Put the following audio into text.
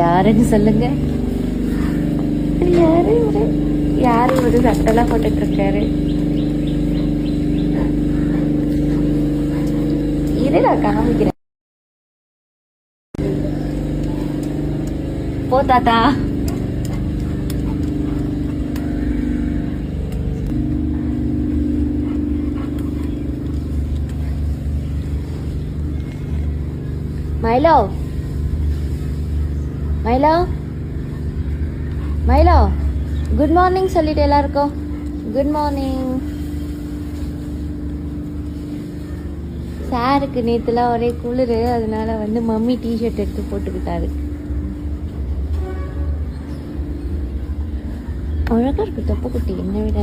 யாருன்னு சொல்லுங்க. யாரு யாரு ஒரு சட்டெல்லாம் போட்டுட்டு இருக்காரு? இரு நான் காமிக்கிறேன். போ தாத்தா. Milo Milo Milo good morning சொல்லிட்டு எல்லாருக்கும் குட் மார்னிங். சாருக்கு நேற்றுலாம் ஒரே குளிர், அதனால வந்து மம்மி டிஷர்ட் எடுத்து போட்டுக்கிட்டாரு. அழகா இருக்கு தொப்பை குட்டி என்னை விட.